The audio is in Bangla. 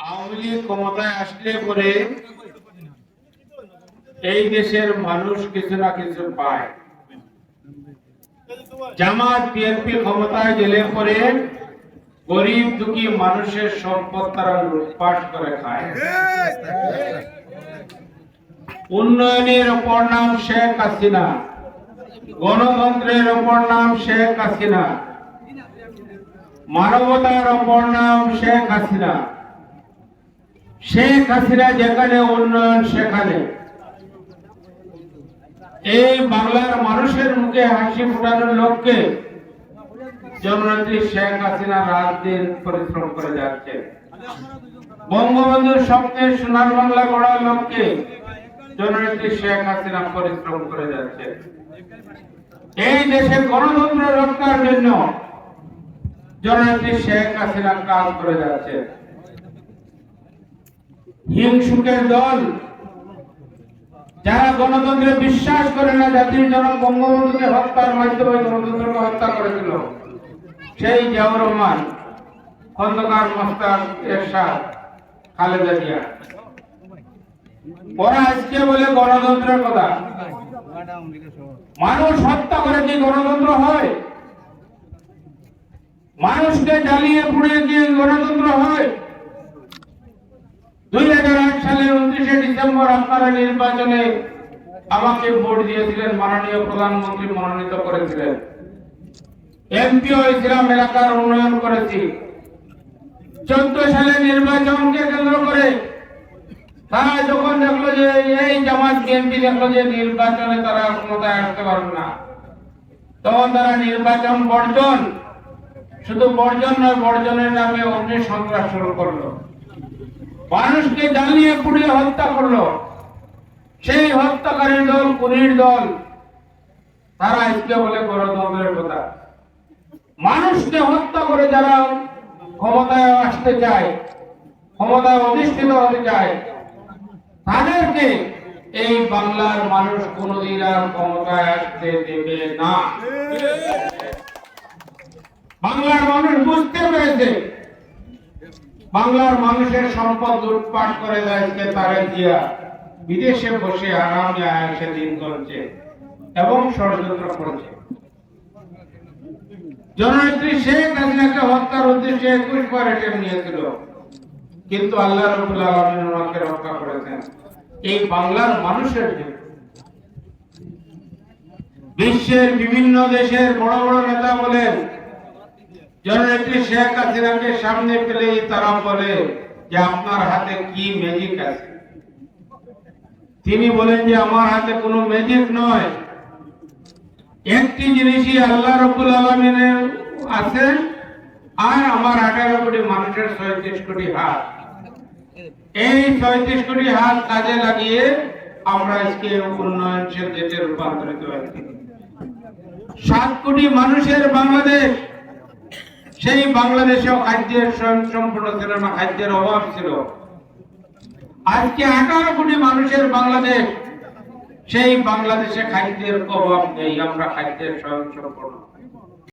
আওয়ামী লীগ ক্ষমতায় আসলে পরে এই দেশের মানুষ কিছু না কিছু পায়। জামাত বিএনপি ক্ষমতায় গেলে পরে গরিব দুঃখী মানুষের সম্পদ তারা লুটপাট করে খায়। উন্নয়নের অপর নাম শেখ হাসিনা, গণতন্ত্রের অপর নাম শেখ হাসিনা, মানবতার অপর নাম শেখ হাসিনা। শেখ হাসিনা যেখানে উন্নয়ন সেখানে। এই বাংলার মানুষের মুখে হাসি ফোটানোর লক্ষ্যে জননেত্রী শেখ হাসিনা রাত দিন পরিশ্রম করে যাচ্ছে। বঙ্গবন্ধুর স্বপ্নের সোনার বাংলা গড়ার লক্ষ্যে জননেত্রী শেখ হাসিনা পরিশ্রম করে যাচ্ছে। এই দেশের গণতন্ত্র রক্ষার জন্য জননেত্রী শেখ হাসিনা কাজ করে যাচ্ছে। হিংসুকের দল যারা গণতন্ত্রে বিশ্বাস করে না, জাতির জনক বঙ্গবন্ধুকে হত্যার মাধ্যমে গণতন্ত্রকে হত্যা করেছিল, সেই জিয়াউর রহমান, খন্দকার মোস্তাক, এরশাদ, খালেদা জিয়া, ওরা আজকে বলে গণতন্ত্রের কথা। মানুষ হত্যা করে কি গণতন্ত্র হয়? মানুষকে জ্বালিয়ে পুড়িয়ে কি গণতন্ত্র হয়? 2008 সালের 29শে ডিসেম্বর আপনারা নির্বাচনে আমাকে ভোট দিয়েছিলেন, মাননীয় প্রধানমন্ত্রী মনোনীত করেছিলেন, এমপি হয়েছিলাম, এলাকার উন্নয়ন করেছি। 14 সালের নির্বাচনকে কেন্দ্র করে তারা যখন দেখলো যে এই জামাত বিএনপি দেখলো যে নির্বাচনে তারা ক্ষমতায় আসতে পারবে না, তখন তারা নির্বাচন বর্জন, শুধু বর্জন নয়, বর্জনের নামে অগ্নি সন্ত্রাস শুরু করলো, মানুষকে জ্বালিয়ে পুড়িয়ে হত্যা করলো। সেই হত্যাকারী দল, খুনির দল, তারা আজকে বলে গণতন্ত্রের কথা। মানুষকে হত্যা করে যারা ক্ষমতায় আসতে চায়, ক্ষমতায় অধিষ্ঠিত হতে চায়, তাদেরকে এই বাংলার মানুষ কোনদিন আর ক্ষমতায় আসতে দেবে না। বাংলার মানুষ বুঝতে পেরেছে বাংলার মানুষের সম্পদ লুটপাট করে আজকে তারেক জিয়া বিদেশে বসে আরামে আয়াসে দিন করছে এবং ষড়যন্ত্র করছে। জননেত্রী শেখ হাসিনাকে হত্যার উদ্দেশ্যে 21 বার অ্যাটেম্প নিয়েছিল, কিন্তু আল্লাহ রাব্বুল আলামিন ওনাকে রক্ষা করেছেন এই বাংলার মানুষের জন্য। বিশ্বের বিভিন্ন দেশের বড় বড় নেতা বলেন জননেত্রী শেখ হাসিনাকে সামনে পেলেই তারা বলে যে আপনার হাতে কি ম্যাজিক আছে। তিনি বলেন যে আমার হাতে কোনো ম্যাজিক নয়, একটি জিনিসই আল্লাহ রাব্বুল আলামিনের আছে, আর আমার 18 কোটি মানুষের 37 কোটি হাত। এই 37 কোটি হাত কাজে লাগিয়ে আমরা আজকে উন্নয়নশীল দেশে রূপান্তরিত হয়েছি। 7 কোটি মানুষের বাংলাদেশ, সেই বাংলাদেশেও খাদ্যের স্বয়ংসম্পূর্ণ ছিল না, খাদ্যের অভাব ছিল। আজকে 18 কোটি মানুষের বাংলাদেশ, সেই বাংলাদেশে খাদ্যের অভাব নেই, আমরা খাদ্যের স্বয়ংসম্পূর্ণ।